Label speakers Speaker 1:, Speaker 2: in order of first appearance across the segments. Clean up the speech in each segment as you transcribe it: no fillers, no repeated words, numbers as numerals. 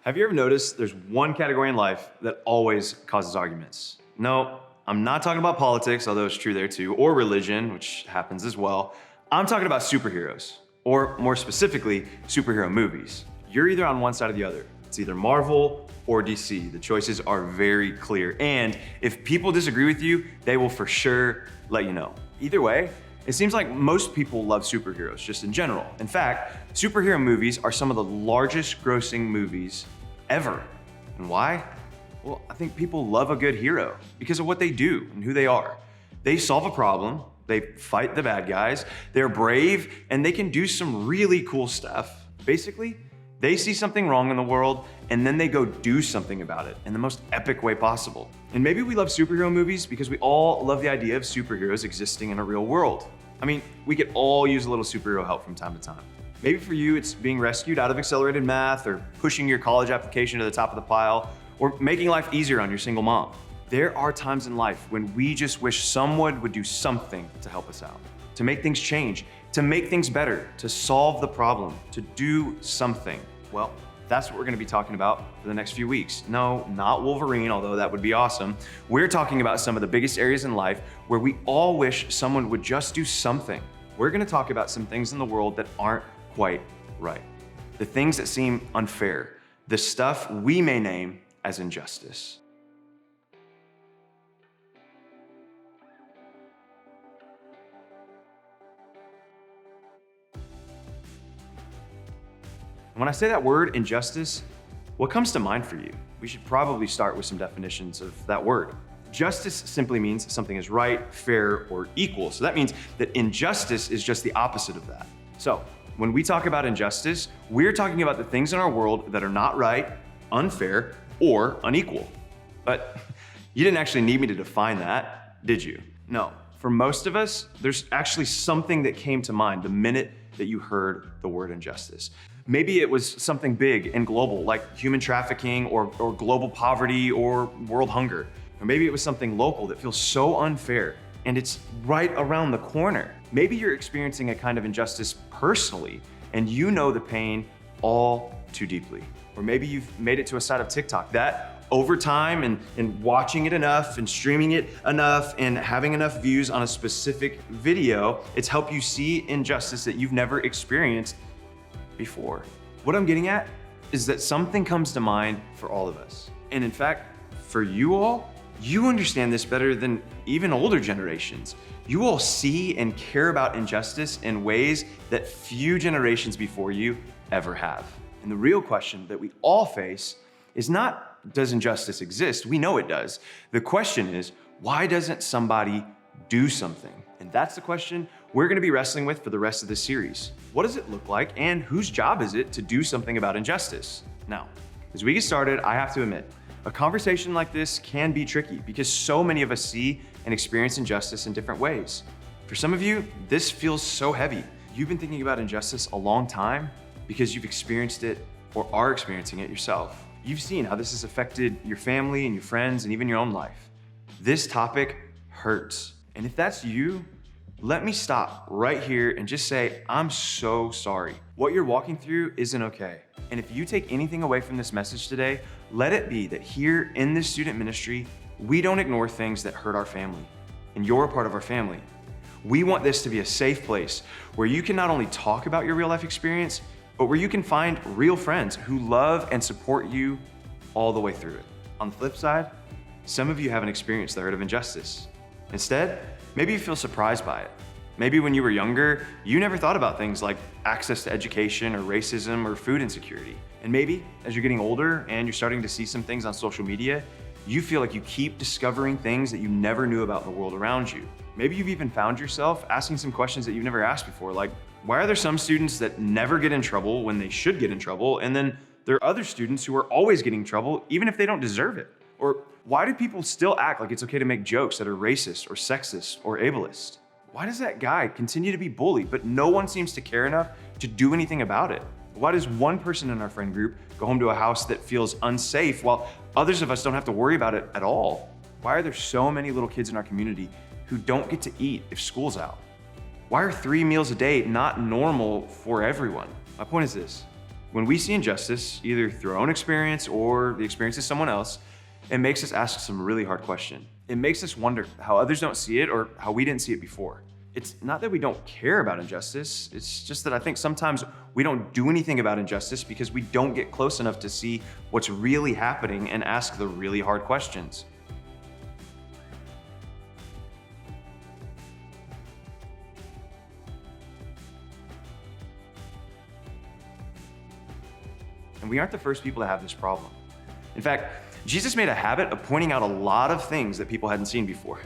Speaker 1: Have you ever noticed there's one category in life that always causes arguments? No, I'm not talking about politics, although it's true there too, or religion, which happens as well. I'm talking about superheroes, or more specifically, superhero movies. You're either on one side or the other. It's either Marvel or DC. The choices are very clear. And if people disagree with you, they will for sure let you know. Either way, it seems like most people love superheroes just in general. In fact, superhero movies are some of the largest grossing movies ever. And why? Well, I think people love a good hero because of what they do and who they are. They solve a problem, they fight the bad guys, they're brave, and they can do some really cool stuff. Basically, they see something wrong in the world and then they go do something about it in the most epic way possible. And maybe we love superhero movies because we all love the idea of superheroes existing in a real world. I mean, we could all use a little superhero help from time to time. Maybe for you, it's being rescued out of accelerated math or pushing your college application to the top of the pile or making life easier on your single mom. There are times in life when we just wish someone would do something to help us out, to make things change, to make things better, to solve the problem, to do something. Well, that's what we're gonna be talking about for the next few weeks. No, not Wolverine, although that would be awesome. We're talking about some of the biggest areas in life where we all wish someone would just do something. We're gonna talk about some things in the world that aren't quite right. The things that seem unfair, the stuff we may name as injustice. When I say that word, injustice, what comes to mind for you? We should probably start with some definitions of that word. Justice simply means something is right, fair, or equal. So that means that injustice is just the opposite of that. So when we talk about injustice, we're talking about the things in our world that are not right, unfair, or unequal. But you didn't actually need me to define that, did you? No. For most of us, there's actually something that came to mind the minute that you heard the word injustice. Maybe it was something big and global, like human trafficking or global poverty or world hunger. Or maybe it was something local that feels so unfair and it's right around the corner. Maybe you're experiencing a kind of injustice personally and you know the pain all too deeply. Or maybe you've made it to a side of TikTok that over time and watching it enough and streaming it enough and having enough views on a specific video, it's helped you see injustice that you've never experienced before. What I'm getting at is that something comes to mind for all of us. And in fact, for you all, you understand this better than even older generations. You all see and care about injustice in ways that few generations before you ever have. And the real question that we all face is not, does injustice exist? We know it does. The question is, why doesn't somebody do something? And that's the question we're gonna be wrestling with for the rest of this series. What does it look like and whose job is it to do something about injustice? Now, as we get started, I have to admit, a conversation like this can be tricky because so many of us see and experience injustice in different ways. For some of you, this feels so heavy. You've been thinking about injustice a long time because you've experienced it or are experiencing it yourself. You've seen how this has affected your family and your friends and even your own life. This topic hurts. And if that's you, let me stop right here and just say, I'm so sorry. What you're walking through isn't okay. And if you take anything away from this message today, let it be that here in this student ministry, we don't ignore things that hurt our family. And you're a part of our family. We want this to be a safe place where you can not only talk about your real life experience, but where you can find real friends who love and support you all the way through it. On the flip side, some of you haven't experienced the hurt of injustice. Instead, maybe you feel surprised by it. Maybe when you were younger, you never thought about things like access to education or racism or food insecurity. And maybe as you're getting older and you're starting to see some things on social media, you feel like you keep discovering things that you never knew about in the world around you. Maybe you've even found yourself asking some questions that you've never asked before, like, why are there some students that never get in trouble when they should get in trouble, and then there are other students who are always getting in trouble even if they don't deserve it? Or why do people still act like it's okay to make jokes that are racist or sexist or ableist? Why does that guy continue to be bullied, but no one seems to care enough to do anything about it? Why does one person in our friend group go home to a house that feels unsafe while others of us don't have to worry about it at all? Why are there so many little kids in our community who don't get to eat if school's out? Why are 3 meals a day not normal for everyone? My point is this: When we see injustice, either through our own experience or the experience of someone else, it makes us ask some really hard questions. It makes us wonder how others don't see it or how we didn't see it before. It's not that we don't care about injustice, it's just that I think sometimes we don't do anything about injustice because we don't get close enough to see what's really happening and ask the really hard questions. And we aren't the first people to have this problem. In fact, Jesus made a habit of pointing out a lot of things that people hadn't seen before.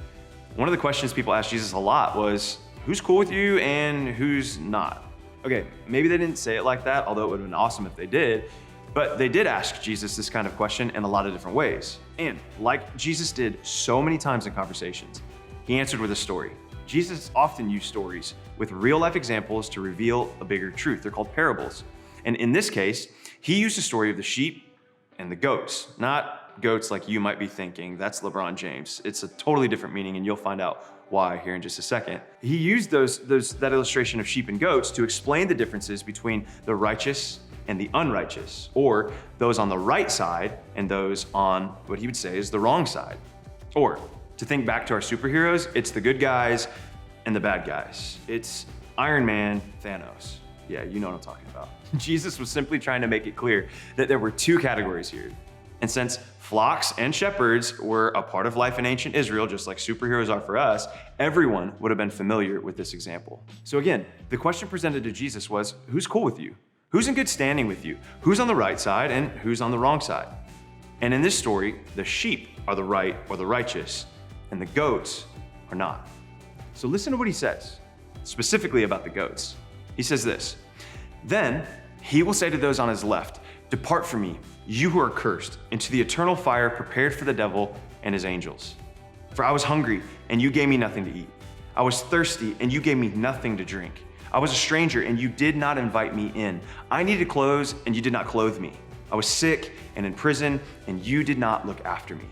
Speaker 1: One of the questions people asked Jesus a lot was, who's cool with you and who's not? Okay, maybe they didn't say it like that, although it would have been awesome if they did, but they did ask Jesus this kind of question in a lot of different ways. And like Jesus did so many times in conversations, he answered with a story. Jesus often used stories with real life examples to reveal a bigger truth. They're called parables. And in this case, he used the story of the sheep and the goats, not goats like you might be thinking. That's LeBron James. It's a totally different meaning, and you'll find out why here in just a second. He used that illustration of sheep and goats to explain the differences between the righteous and the unrighteous, or those on the right side and those on what he would say is the wrong side. Or to think back to our superheroes, it's the good guys and the bad guys. It's Iron Man, Thanos. Yeah, you know what I'm talking about. Jesus was simply trying to make it clear that there were two categories here. And since flocks and shepherds were a part of life in ancient Israel, just like superheroes are for us, everyone would have been familiar with this example. So again, the question presented to Jesus was, who's cool with you? Who's in good standing with you? Who's on the right side and who's on the wrong side? And in this story, the sheep are the right or the righteous, and the goats are not. So listen to what he says, specifically about the goats. He says this, then he will say to those on his left, depart from me, you who are cursed, into the eternal fire prepared for the devil and his angels. For I was hungry, and you gave me nothing to eat. I was thirsty, and you gave me nothing to drink. I was a stranger, and you did not invite me in. I needed clothes, and you did not clothe me. I was sick and in prison, and you did not look after me.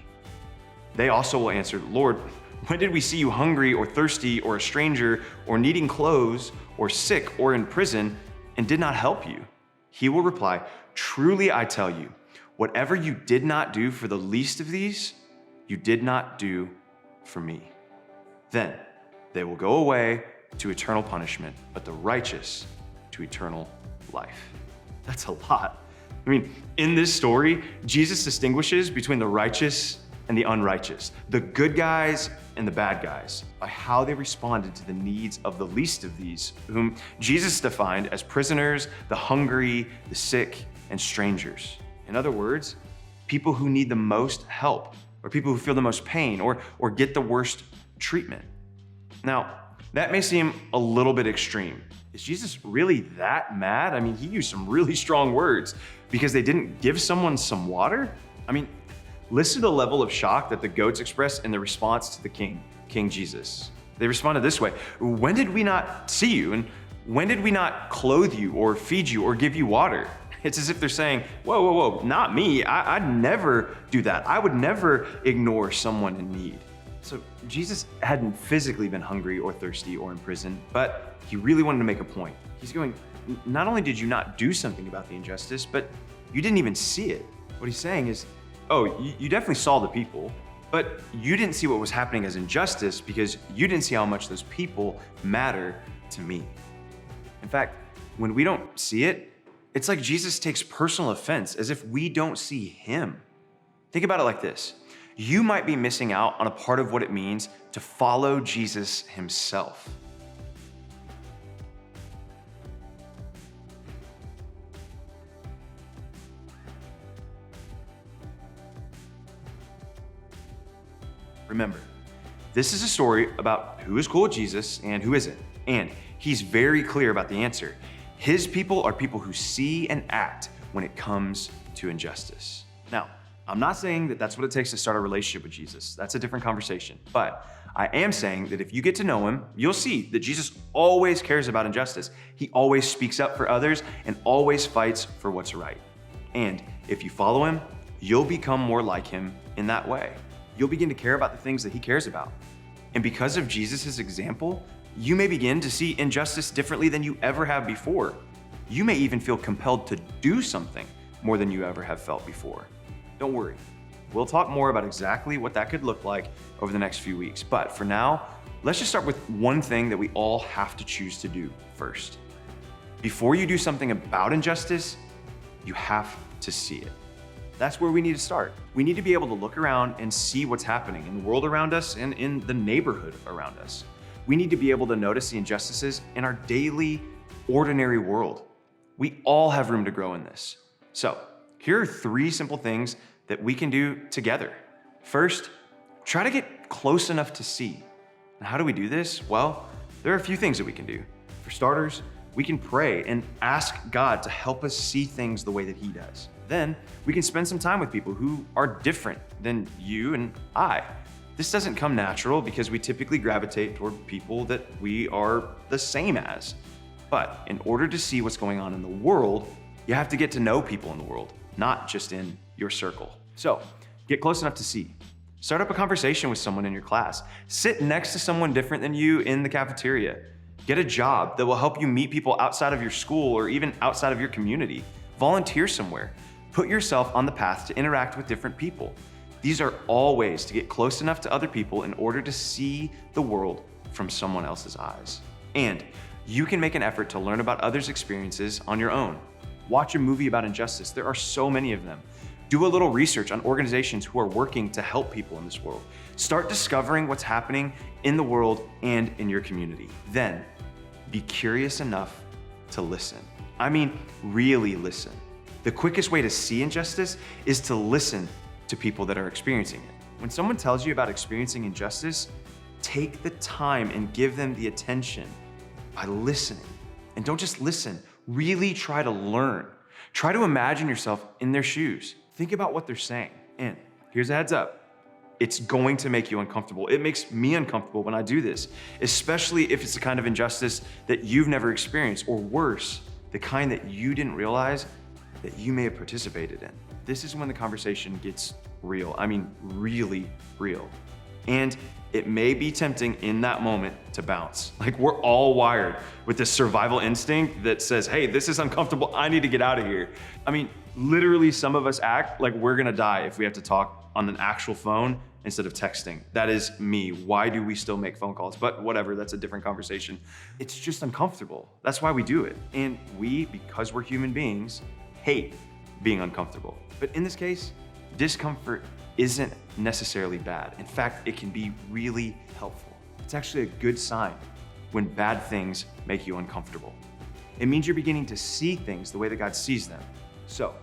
Speaker 1: They also will answer, Lord, when did we see you hungry or thirsty or a stranger or needing clothes or sick or in prison and did not help you? He will reply, truly I tell you, whatever you did not do for the least of these, you did not do for me. Then they will go away to eternal punishment, but the righteous to eternal life. That's a lot. I mean, in this story, Jesus distinguishes between the righteous and the unrighteous, the good guys and the bad guys, by how they responded to the needs of the least of these, whom Jesus defined as prisoners, the hungry, the sick, and strangers. In other words, people who need the most help, or people who feel the most pain, or get the worst treatment. Now, that may seem a little bit extreme. Is Jesus really that mad? I mean, he used some really strong words because they didn't give someone some water? I mean, listen to the level of shock that the goats expressed in the response to the King Jesus. They responded this way, when did we not see you? And when did we not clothe you or feed you or give you water? It's as if they're saying, whoa, whoa, whoa, not me. I'd never do that. I would never ignore someone in need. So Jesus hadn't physically been hungry or thirsty or in prison, but he really wanted to make a point. He's going, not only did you not do something about the injustice, but you didn't even see it. What he's saying is, oh, you definitely saw the people, but you didn't see what was happening as injustice because you didn't see how much those people matter to me. In fact, when we don't see it, it's like Jesus takes personal offense as if we don't see him. Think about it like this. You might be missing out on a part of what it means to follow Jesus himself. Remember, this is a story about who is cool with Jesus and who isn't. And he's very clear about the answer. His people are people who see and act when it comes to injustice. Now, I'm not saying that that's what it takes to start a relationship with Jesus. That's a different conversation. But I am saying that if you get to know him, you'll see that Jesus always cares about injustice. He always speaks up for others and always fights for what's right. And if you follow him, you'll become more like him in that way. You'll begin to care about the things that he cares about. And because of Jesus' example, you may begin to see injustice differently than you ever have before. You may even feel compelled to do something more than you ever have felt before. Don't worry. We'll talk more about exactly what that could look like over the next few weeks. But for now, let's just start with one thing that we all have to choose to do first. Before you do something about injustice, you have to see it. That's where we need to start. We need to be able to look around and see what's happening in the world around us and in the neighborhood around us. We need to be able to notice the injustices in our daily, ordinary world. We all have room to grow in this. So, here are 3 simple things that we can do together. First, try to get close enough to see. And how do we do this? Well, there are a few things that we can do. For starters, we can pray and ask God to help us see things the way that He does. Then we can spend some time with people who are different than you and I. This doesn't come natural because we typically gravitate toward people that we are the same as. But in order to see what's going on in the world, you have to get to know people in the world, not just in your circle. So get close enough to see. Start up a conversation with someone in your class. Sit next to someone different than you in the cafeteria. Get a job that will help you meet people outside of your school or even outside of your community. Volunteer somewhere. Put yourself on the path to interact with different people. These are all ways to get close enough to other people in order to see the world from someone else's eyes. And you can make an effort to learn about others' experiences on your own. Watch a movie about injustice. There are so many of them. Do a little research on organizations who are working to help people in this world. Start discovering what's happening in the world and in your community. Then, be curious enough to listen. I mean, really listen. The quickest way to see injustice is to listen to people that are experiencing it. When someone tells you about experiencing injustice, take the time and give them the attention by listening. And don't just listen, really try to learn. Try to imagine yourself in their shoes. Think about what they're saying. And here's a heads up. It's going to make you uncomfortable. It makes me uncomfortable when I do this, especially if it's the kind of injustice that you've never experienced, or worse, the kind that you didn't realize that you may have participated in. This is when the conversation gets real. I mean, really real. And it may be tempting in that moment to bounce. Like, we're all wired with this survival instinct that says, hey, this is uncomfortable, I need to get out of here. I mean, literally some of us act like we're gonna die if we have to talk on an actual phone instead of texting. That is me. Why do we still make phone calls? But whatever, that's a different conversation. It's just uncomfortable. That's why we do it. And we, because we're human beings, hate being uncomfortable. But in this case, discomfort isn't necessarily bad. In fact, it can be really helpful. It's actually a good sign when bad things make you uncomfortable. It means you're beginning to see things the way that God sees them. So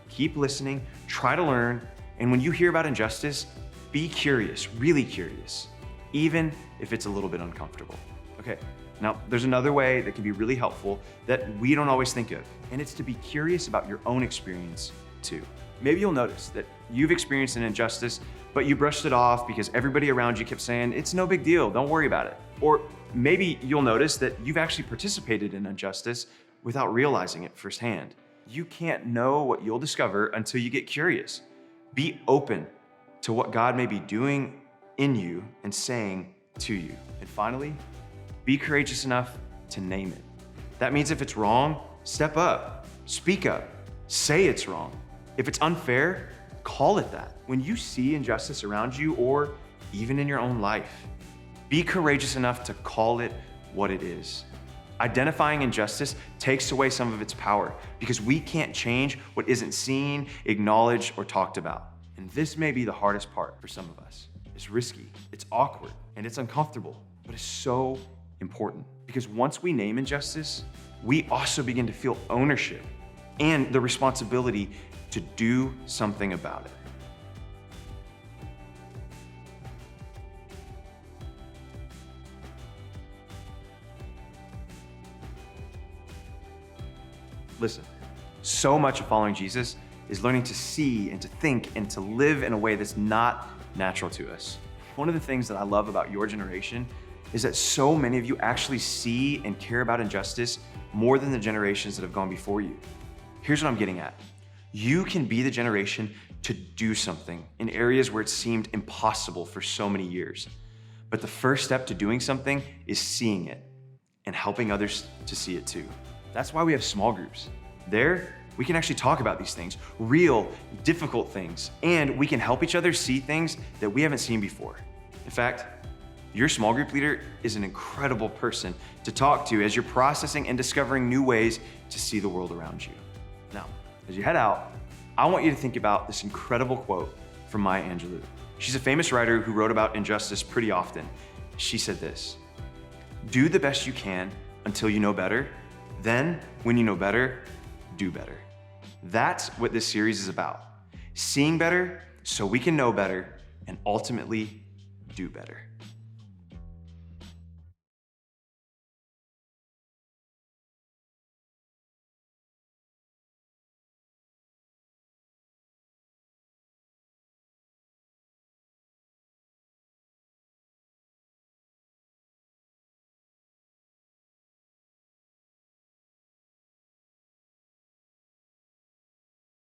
Speaker 1: keep listening, try to learn, and when you hear about injustice, be curious, really curious, even if it's a little bit uncomfortable. Okay, now there's another way that can be really helpful that we don't always think of, and it's to be curious about your own experience too. Maybe you'll notice that you've experienced an injustice, but you brushed it off because everybody around you kept saying, it's no big deal, don't worry about it. Or maybe you'll notice that you've actually participated in injustice without realizing it firsthand. You can't know what you'll discover until you get curious. Be open to what God may be doing in you and saying to you. And finally, be courageous enough to name it. That means if it's wrong, step up, speak up, say it's wrong. If it's unfair, call it that. When you see injustice around you or even in your own life, be courageous enough to call it what it is. Identifying injustice takes away some of its power because we can't change what isn't seen, acknowledged, or talked about. And this may be the hardest part for some of us. It's risky, it's awkward, and it's uncomfortable, but it's so important because once we name injustice, we also begin to feel ownership and the responsibility to do something about it. Listen, so much of following Jesus is learning to see and to think and to live in a way that's not natural to us. One of the things that I love about your generation is that so many of you actually see and care about injustice more than the generations that have gone before you. Here's what I'm getting at. You can be the generation to do something in areas where it seemed impossible for so many years. But the first step to doing something is seeing it and helping others to see it too. That's why we have small groups. There, we can actually talk about these things, real, difficult things, and we can help each other see things that we haven't seen before. In fact, your small group leader is an incredible person to talk to as you're processing and discovering new ways to see the world around you. Now, as you head out, I want you to think about this incredible quote from Maya Angelou. She's a famous writer who wrote about injustice pretty often. She said this: "Do the best you can until you know better. Then, when you know better, do better." That's what this series is about. Seeing better so we can know better and ultimately do better.